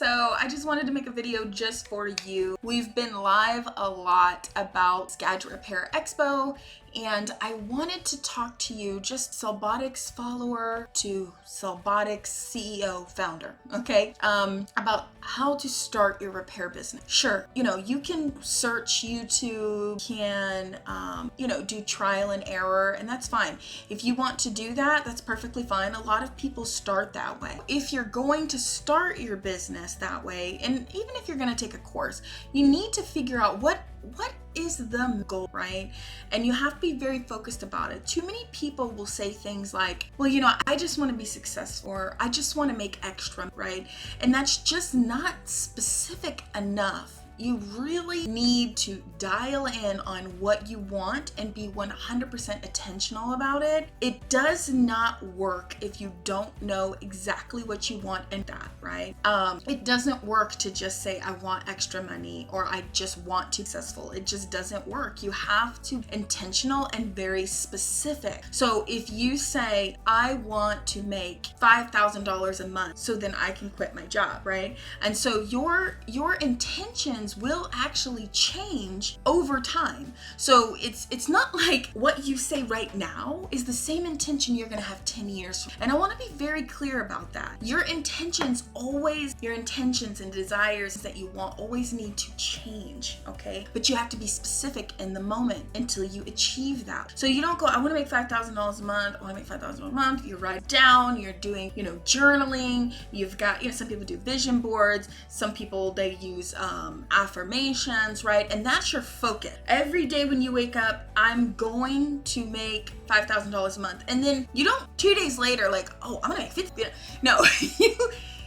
So I just wanted to make a video just for you. We've been live a lot about Gadget Repair Expo, and I wanted to talk to you, just CellBotics follower to CellBotics CEO founder, okay? About how to start your repair business. Sure, you can search YouTube, can, do trial and error, and that's fine. If you want to do that, that's perfectly fine. A lot of people start that way. If you're going to start your business that way, and even if you're going to take a course, you need to figure out what is the goal, right? And you have to be very focused about it. Too many people will say things like, well, I just want to be successful, or I just want to make extra, right? And that's just not specific enough. You really need to dial in on what you want and be 100% intentional about it. It does not work if you don't know exactly what you want and that, right? It doesn't work to just say, I want extra money, or I just want to be successful. It just doesn't work. You have to be intentional and very specific. So if you say, I want to make $5,000 a month so then I can quit my job, right? And so your intentions will actually change over time. So it's not like what you say right now is the same intention you're going to have 10 years from. And I want to be very clear about that. Your intentions and desires that you want always need to change, okay? But you have to be specific in the moment until you achieve that. So you don't go, I want to make $5,000 a month. I want to make $5,000 a month. You write down, you're doing, journaling. You've got, some people do vision boards. Some people, they use affirmations, right? And that's your focus. Every day when you wake up, I'm going to make $5,000 a month. And then you don't 2 days later, like, oh, I'm gonna make 50. No,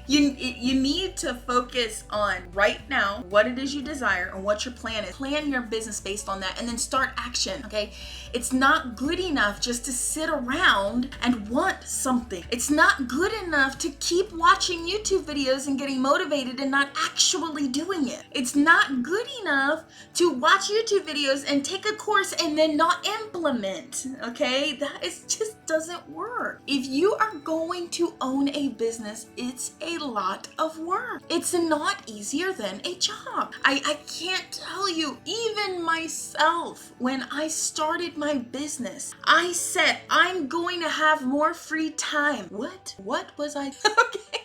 you need to focus on right now what it is you desire and what your plan is. Plan your business based on that and then start action, okay? It's not good enough just to sit around and want something. It's not good enough to keep watching YouTube videos and getting motivated and not actually doing it. It's not good enough to watch YouTube videos and take a course and then not implement, okay? That just doesn't work. If you are going to own a business, it's a lot of work. It's not easier than a job. I can't tell you, even myself, when I started my business, I said, I'm going to have more free time. What was I? Okay.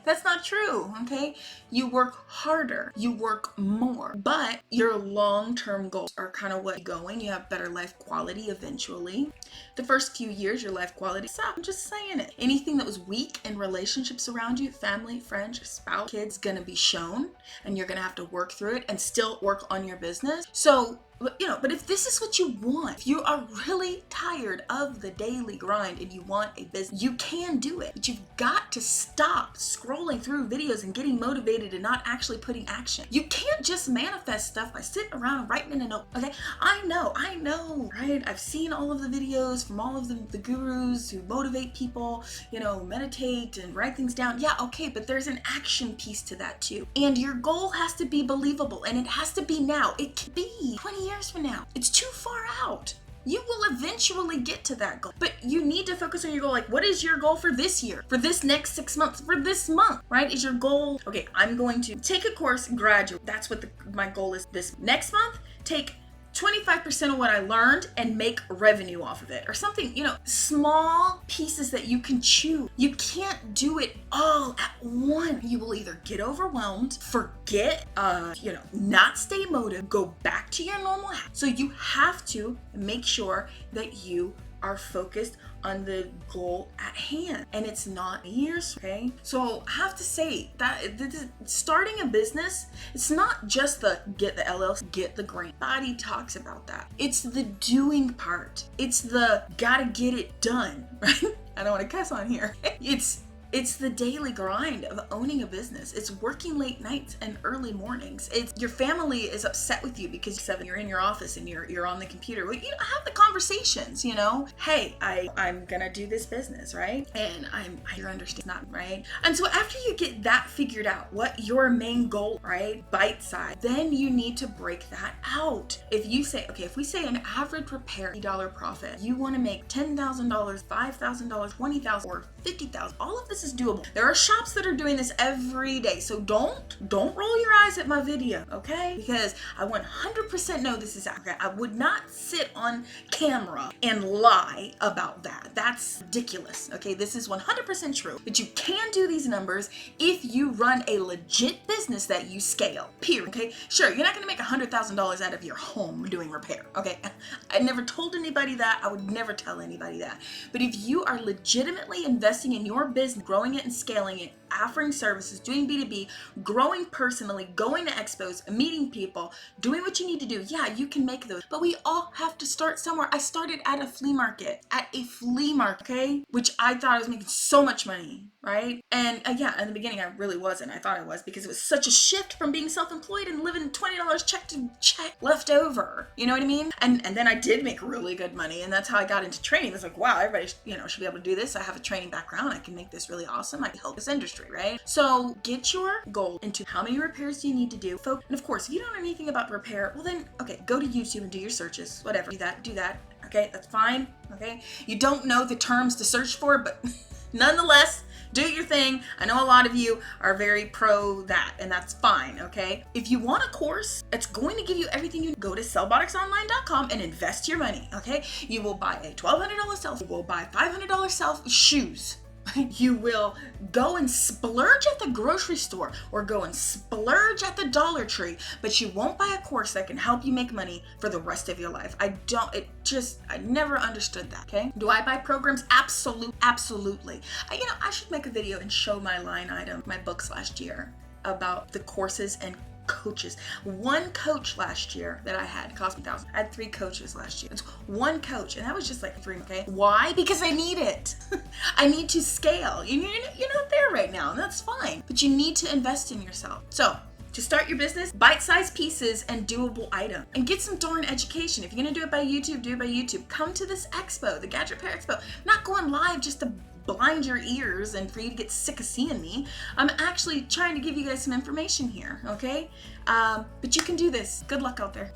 That's not true, okay? You work harder, you work more, but your long-term goals are kind of what you're going. You have better life quality eventually. The first few years, your life quality sucks. I'm just saying it. Anything that was weak in relationships around you, family, friends, spouse, kids, gonna be shown, and you're gonna have to work through it and still work on your business. So, but if this is what you want, if you are really tired of the daily grind and you want a business, you can do it. But you've got to stop scrolling through videos and getting motivated and not actually putting action. You can't just manifest stuff by sitting around and writing in a note, okay? I know, right? I've seen all of the videos from all of the gurus who motivate people, meditate and write things down. Yeah, okay, but there's an action piece to that too. And your goal has to be believable, and it has to be now. It can be 20 years from now. It's too far out. You will eventually get to that goal, but you need to focus on your goal. Like, what is your goal for this year, for this next 6 months, for this month, right? Is your goal, okay, I'm going to take a course, graduate. That's what my goal is this next month. Take 25% of what I learned and make revenue off of it, or something, small pieces that you can chew. You can't do it all at once. You will either get overwhelmed, forget, not stay motivated, go back to your normal habits. So you have to make sure that you are focused on the goal at hand, and it's not years, okay? So I have to say that starting a business, it's not just the get the LLC, get the grant. Body talks about that. It's the doing part. It's the gotta get it done, right? I don't want to cuss on here. It's the daily grind of owning a business. It's working late nights and early mornings. It's your family is upset with you because you're in your office and you're on the computer. Well, have the conversations, Hey, I'm gonna do this business, right? And you're understanding, not right? And so after you get that figured out, what your main goal, right? Bite size, then you need to break that out. If we say an average repair $50 profit, you want to make $10,000, $5,000, $20,000, or $50,000, all of the this is doable. There are shops that are doing this every day. So don't roll your eyes at my video, okay? Because I 100% know this is accurate. I would not sit on camera and lie about that. That's ridiculous, okay? This is 100% true. But you can do these numbers if you run a legit business that you scale, period, okay? Sure, you're not gonna make $100,000 out of your home doing repair, okay? I never told anybody that. I would never tell anybody that. But if you are legitimately investing in your business, growing it and scaling it, offering services, doing B2B, growing personally, going to expos, meeting people, doing what you need to do, yeah, you can make those. But we all have to start somewhere. I started at a flea market, okay? Which I thought I was making so much money, right? And yeah, in the beginning, I really wasn't. I thought I was, because it was such a shift from being self-employed and living $20 check to check left over. You know what I mean? And then I did make really good money, and that's how I got into training. It's like, wow, everybody, should be able to do this. I have a training background. I can make this really awesome. I can help this industry, right? So get your goal into how many repairs do you need to do. And of course, if you don't know anything about repair, well then, okay, go to YouTube and do your searches, whatever. Do that. Okay, that's fine. Okay, you don't know the terms to search for, but nonetheless, do your thing. I know a lot of you are very pro that, and that's fine, okay? If you want a course that's going to give you everything you need, go to CellBoticsOnline.com and invest your money, okay? You will buy a $1,200 self, you will buy $500 self shoes. You will go and splurge at the grocery store or go and splurge at the Dollar Tree, but you won't buy a course that can help you make money for the rest of your life. I never understood that, okay? Do I buy programs? Absolutely. I should make a video and show my line item, my books last year about the courses and coaches. One coach last year that I had cost me $1,000. I had 3 coaches last year. It's one coach, and that was just like 3, okay? Why? Because I need it. I need to scale. You're not there right now, and that's fine. But you need to invest in yourself. So, to start your business, bite-sized pieces and doable items. And get some darn education. If you're gonna do it by YouTube, do it by YouTube. Come to this expo, the Gadget Repair Expo. I'm not going live just to blind your ears and for you to get sick of seeing me. I'm actually trying to give you guys some information here, okay? But you can do this. Good luck out there.